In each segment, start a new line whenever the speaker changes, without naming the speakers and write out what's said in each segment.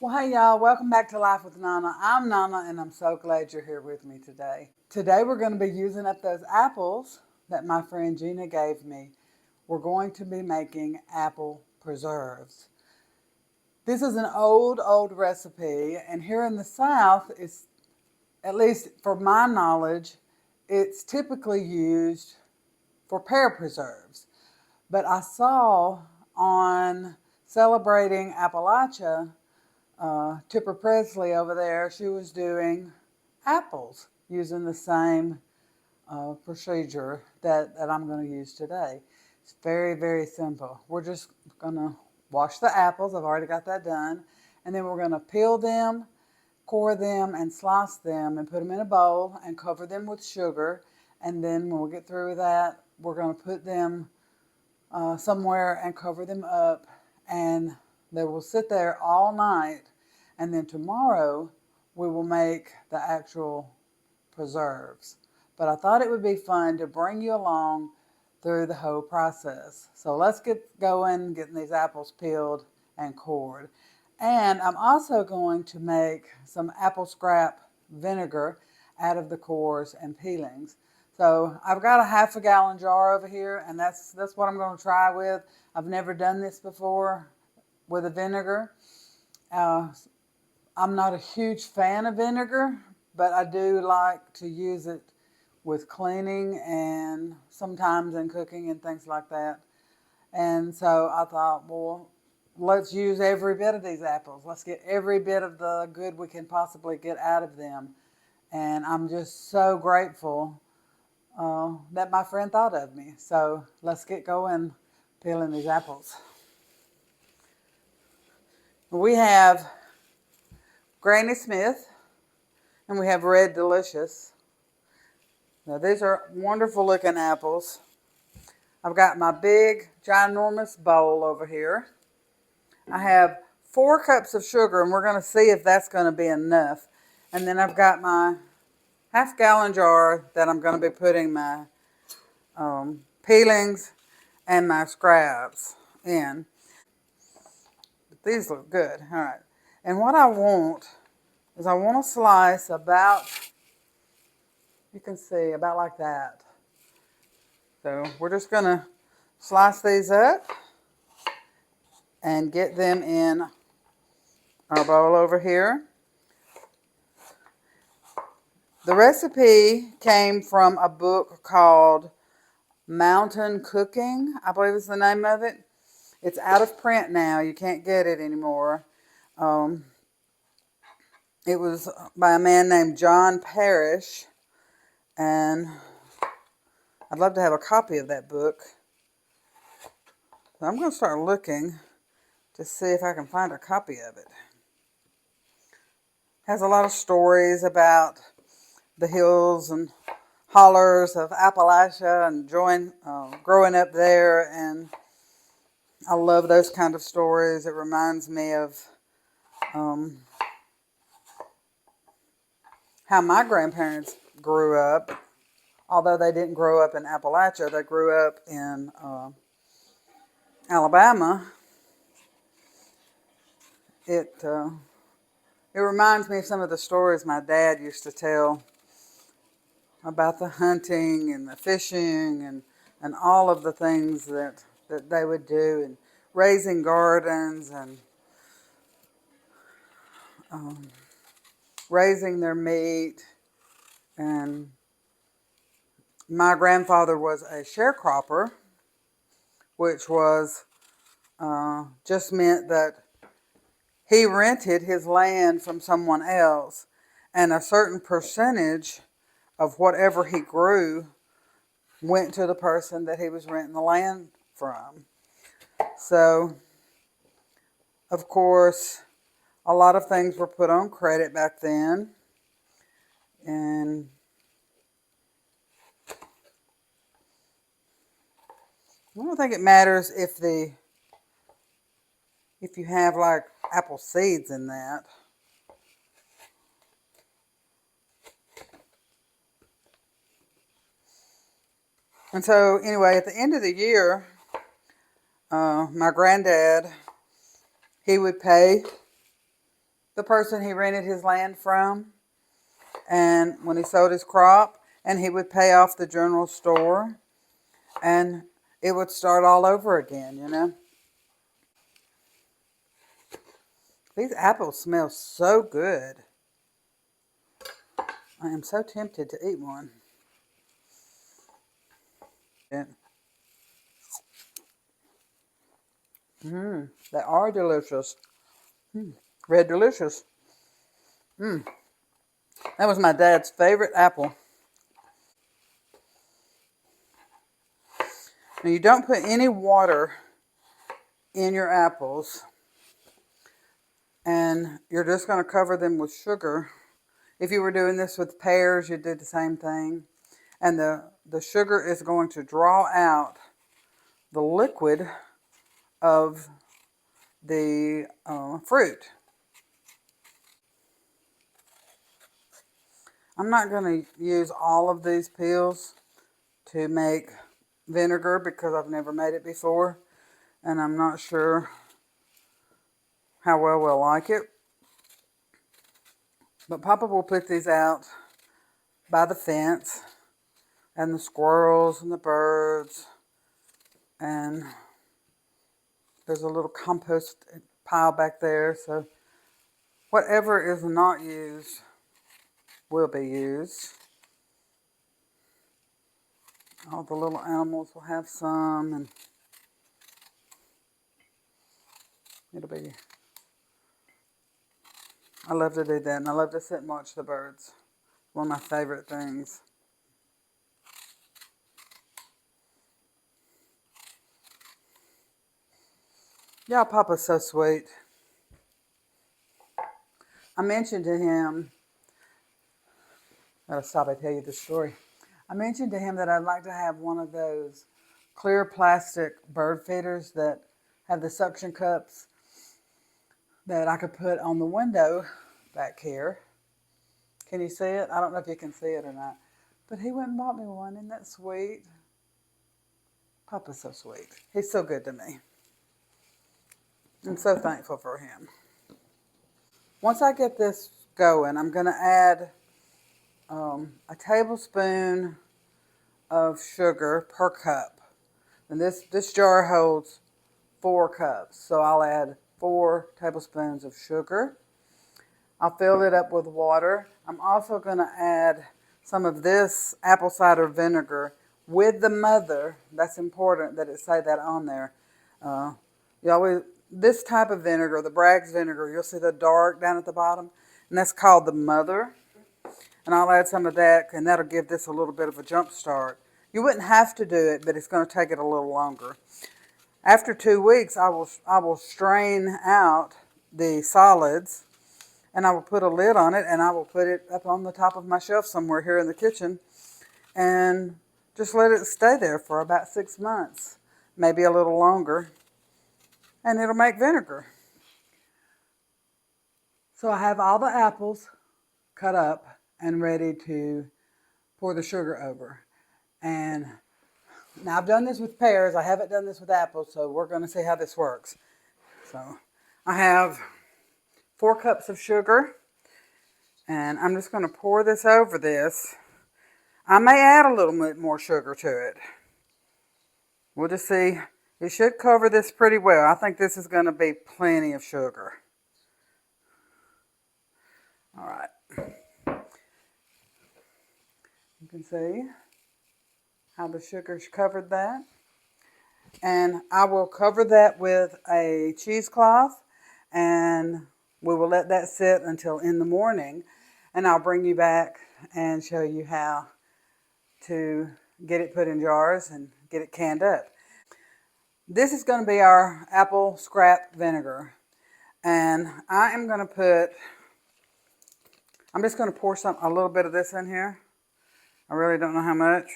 Well, hey y'all, welcome back to Life with Nana. I'm Nana and I'm so glad you're here with me today. Today we're going to be using up those apples that my friend Gina gave me. We're going to be making apple preserves. This is an old recipe, and here in the South, it's, at least for my knowledge, it's typically used for pear preserves. But I saw on Celebrating Appalachia, Tipper Presley over there, she was doing apples using the same procedure that I'm going to use today. It's very simple. We're just going to wash the apples. I've already got that done. And then we're going to peel them, core them, and slice them and put them in a bowl and cover them with sugar. And then when we get through with that, we're going to put them somewhere and cover them up. And they will sit there all night. And then tomorrow we will make the actual preserves. But I thought it would be fun to bring you along through the whole process. So let's get going, getting these apples peeled and cored. And I'm also going to make some apple scrap vinegar out of the cores and peelings. So I've got a half a gallon jar over here, and that's what I'm going to try with. I've never done this before with a vinegar. I'm not a huge fan of vinegar, but I do like to use it with cleaning and sometimes in cooking and things like that. And so I thought, well, let's use every bit of these apples. Let's get every bit of the good we can possibly get out of them. And I'm just so grateful that my friend thought of me. So let's get going peeling these apples. We have Granny Smith, and we have Red Delicious. Now these are wonderful looking apples. I've got my big ginormous bowl over here. I have 4 cups of sugar, and we're going to see if that's going to be enough. And then I've got my half gallon jar that I'm going to be putting my peelings and my scraps in. But these look good. All right. And what I want is I want to slice about, you can see, about like that. So we're just going to slice these up and get them in our bowl over here. The recipe came from a book called Mountain Cooking, I believe is the name of it. It's out of print now. You can't get it anymore. It was by a man named John Parrish, and I'd love to have a copy of that book. So I'm going to start looking to see if I can find a copy of it. It has a lot of stories about the hills and hollers of Appalachia and growing up there, and I love those kind of stories. It reminds me of how my grandparents grew up. Although they didn't grow up in Appalachia, they grew up in Alabama. It reminds me of some of the stories my dad used to tell about the hunting and the fishing and all of the things that they would do, and raising gardens and raising their meat. And my grandfather was a sharecropper, which was just meant that he rented his land from someone else, and a certain percentage of whatever he grew went to the person that he was renting the land from. So, of course, a lot of things were put on credit back then, and I don't think it matters if you have like apple seeds in that. And so anyway, at the end of the year, my granddad, he would pay the person he rented his land from, and when he sold his crop, and he would pay off the general store, and it would start all over again, you know. These apples smell so good. I am so tempted to eat one. They are delicious. Red delicious. That was my dad's favorite apple. Now you don't put any water in your apples, and you're just going to cover them with sugar. If you were doing this with pears, you'd do the same thing. And the sugar is going to draw out the liquid of the fruit. I'm not going to use all of these peels to make vinegar because I've never made it before, and I'm not sure how well we'll like it. But Papa will put these out by the fence, and the squirrels and the birds, and there's a little compost pile back there, so whatever is not used will be used. All the little animals will have some, and it'll be, I love to do that, and I love to sit and watch the birds. One of my favorite things. Yeah, Papa's so sweet. I mentioned to him, I'll stop and tell you the story. I mentioned to him that I'd like to have one of those clear plastic bird feeders that have the suction cups that I could put on the window back here. Can you see it? I don't know if you can see it or not. But he went and bought me one. Isn't that sweet? Papa's so sweet. He's so good to me. I'm so thankful for him. Once I get this going, I'm going to add a tablespoon of sugar per cup. And this jar holds 4 cups. So I'll add 4 tablespoons of sugar. I'll fill it up with water. I'm also going to add some of this apple cider vinegar with the mother. That's important that it say that on there. This type of vinegar, the Bragg's vinegar, you'll see the dark down at the bottom, and that's called the mother. And I'll add some of that, and that'll give this a little bit of a jump start. You wouldn't have to do it, but it's going to take it a little longer. After 2 weeks, I will strain out the solids, and I will put a lid on it, and I will put it up on the top of my shelf somewhere here in the kitchen, and just let it stay there for about 6 months, maybe a little longer, and it'll make vinegar. So I have all the apples cut up and ready to pour the sugar over. And now I've done this with pears. I haven't done this with apples, so we're going to see how this works. So I have 4 cups of sugar, and I'm just going to pour this over this. I may add a little bit more sugar to it. We'll just see. It should cover this pretty well. I think this is going to be plenty of sugar. All right. You can see how the sugar's covered that. And I will cover that with a cheesecloth, and we will let that sit until in the morning. And I'll bring you back and show you how to get it put in jars and get it canned up. This is going to be our apple scrap vinegar. And I'm just going to pour a little bit of this in here. I really don't know how much.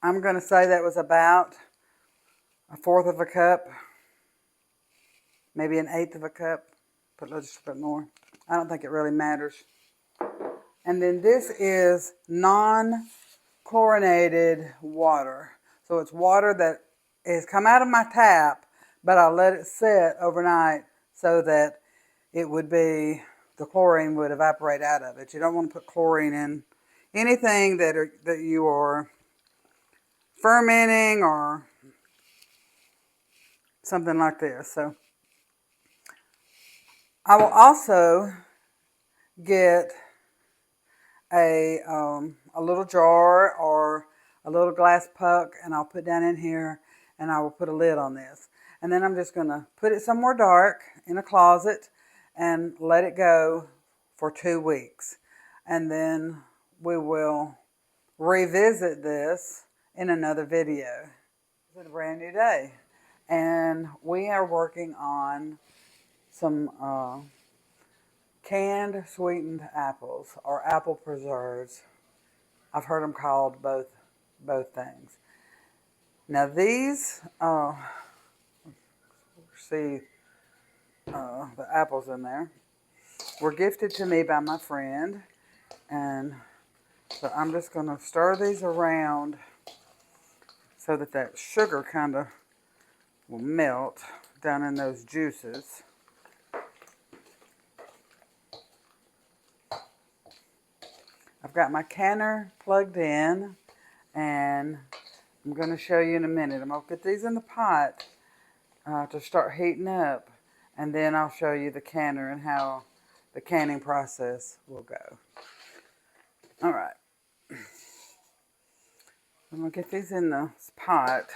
I'm going to say that was about 1/4 of a cup, maybe 1/8 of a cup. Put just a bit more. I don't think it really matters. And then this is non-chlorinated water. So it's water that has come out of my tap, but I let it set overnight so that it would be, the chlorine would evaporate out of it. You don't want to put chlorine in anything that you are fermenting or something like this. So I will also get a little jar or a little glass puck, and I'll put down in here, and I will put a lid on this. And then I'm just going to put it somewhere dark in a closet and let it go for 2 weeks. And then we will revisit this in another video. It's a brand new day, and we are working on some canned sweetened apples, or apple preserves. I've heard them called both things. Now these, see the apples in there, were gifted to me by my friend, and so I'm just going to stir these around so that that sugar kind of will melt down in those juices. I've got my canner plugged in, and I'm going to show you in a minute. I'm going to get these in the pot to start heating up, and then I'll show you the canner and how the canning process will go. All right. I'm going to get these in the pot,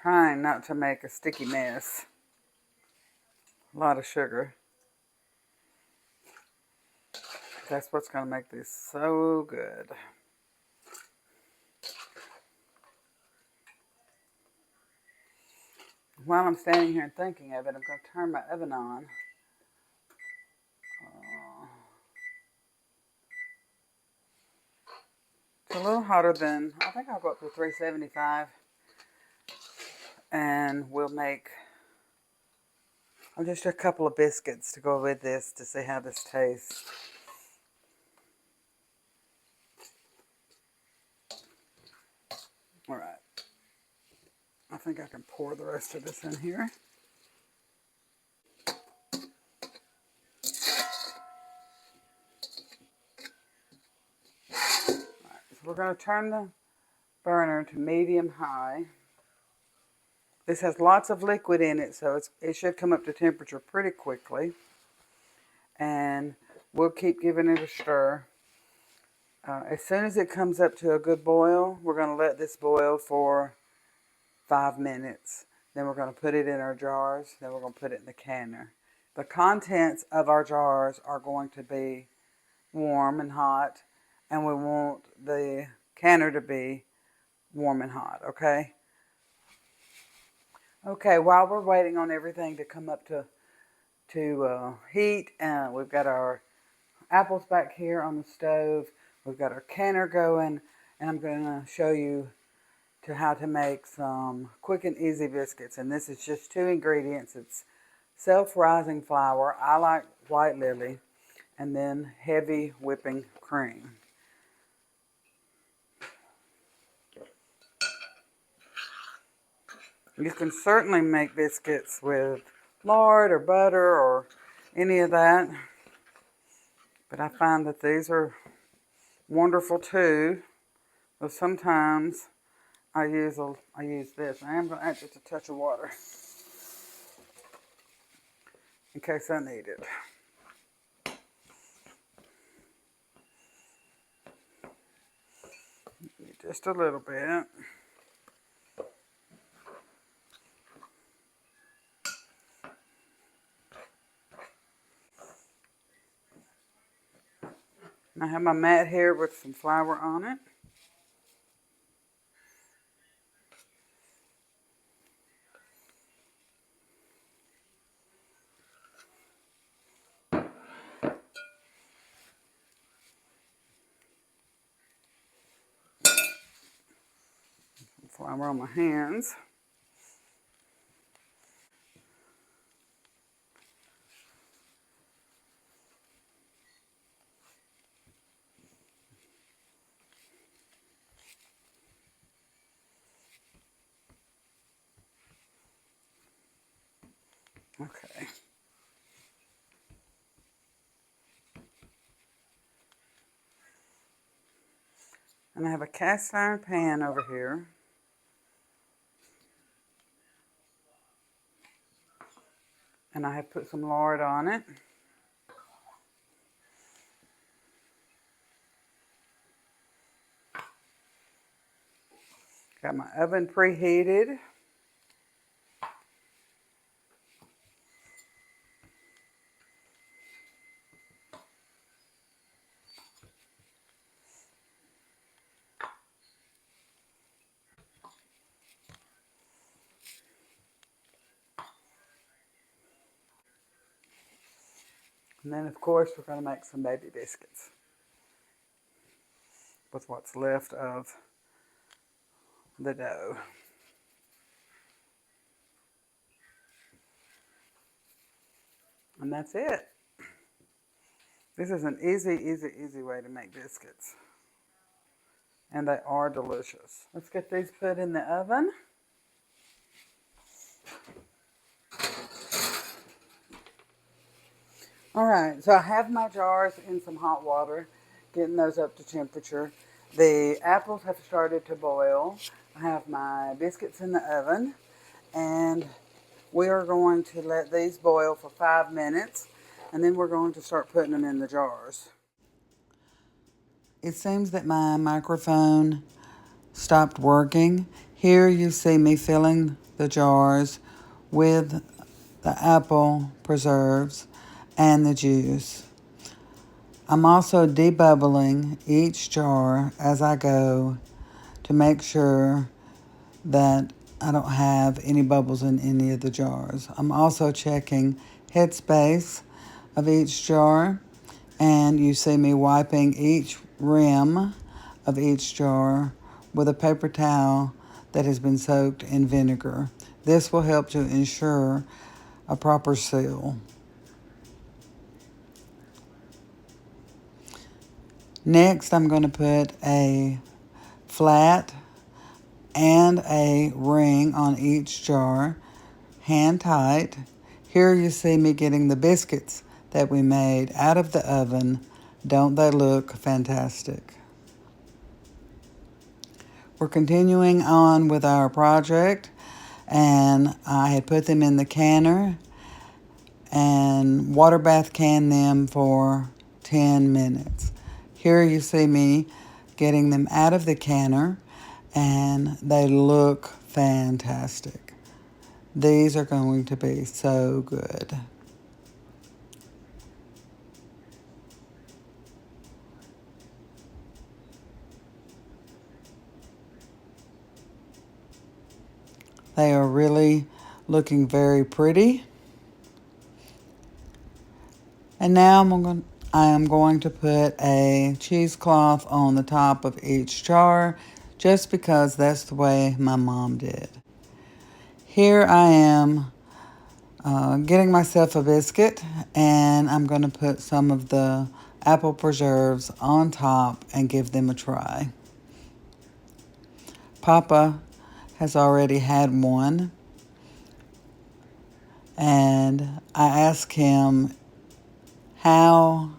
trying not to make a sticky mess. A lot of sugar. That's what's going to make this so good. While I'm standing here and thinking of it, I'm going to turn my oven on. It's a little hotter than, I think I'll go up to 375. And we'll make just a couple of biscuits to go with this to see how this tastes. All right. I think I can pour the rest of this in here. All right, so we're going to turn the burner to medium-high. This has lots of liquid in it, so it should come up to temperature pretty quickly. And we'll keep giving it a stir. As soon as it comes up to a good boil, we're going to let this boil for 5 minutes. Then we're going to put it in our jars. Then we're going to put it in the canner. The contents of our jars are going to be warm and hot, and we want the canner to be warm and hot, okay? Okay, while we're waiting on everything to come up to heat, we've got our apples back here on the stove. We've got our canner going, and I'm going to show you how to make some quick and easy biscuits. And this is just 2 ingredients. It's self-rising flour. I like White Lily, and then heavy whipping cream. You can certainly make biscuits with lard or butter or any of that, but I find that these are wonderful too. But sometimes I use this. I am going to add just a touch of water in case I need it. Just a little bit. I have my mat here with some flour on it. Flour on my hands. Okay. And I have a cast iron pan over here. And I have put some lard on it. Got my oven preheated. And then, of course, we're going to make some baby biscuits with what's left of the dough. And that's it. This is an easy way to make biscuits. And they are delicious. Let's get these put in the oven. All right, so I have my jars in some hot water, getting those up to temperature. The apples have started to boil. I have my biscuits in the oven, and we are going to let these boil for 5 minutes, and then we're going to start putting them in the jars. It seems that my microphone stopped working. Here you see me filling the jars with the apple preserves and the juice. I'm also debubbling each jar as I go to make sure that I don't have any bubbles in any of the jars. I'm also checking headspace of each jar, and you see me wiping each rim of each jar with a paper towel that has been soaked in vinegar. This will help to ensure a proper seal. Next, I'm going to put a flat and a ring on each jar, hand tight. Here you see me getting the biscuits that we made out of the oven. Don't they look fantastic? We're continuing on with our project, and I had put them in the canner and water bath canned them for 10 minutes. Here you see me getting them out of the canner, and they look fantastic. These are going to be so good. They are really looking very pretty. And now I am going to put a cheesecloth on the top of each jar, just because that's the way my mom did. Here I am getting myself a biscuit, and I'm going to put some of the apple preserves on top and give them a try. Papa has already had one, and I asked him how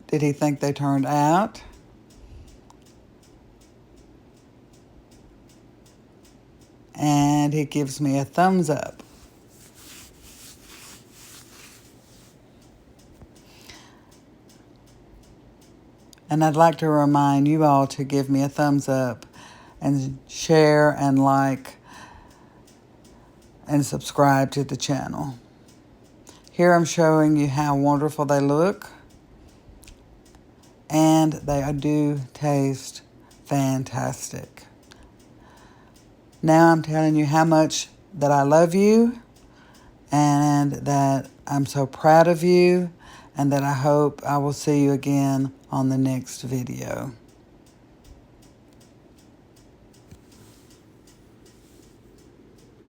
did he think they turned out. And he gives me a thumbs up. And I'd like to remind you all to give me a thumbs up and share and like and subscribe to the channel. Here I'm showing you how wonderful they look, and they do taste fantastic. Now I'm telling you how much that I love you, and that I'm so proud of you, and that I hope I will see you again on the next video.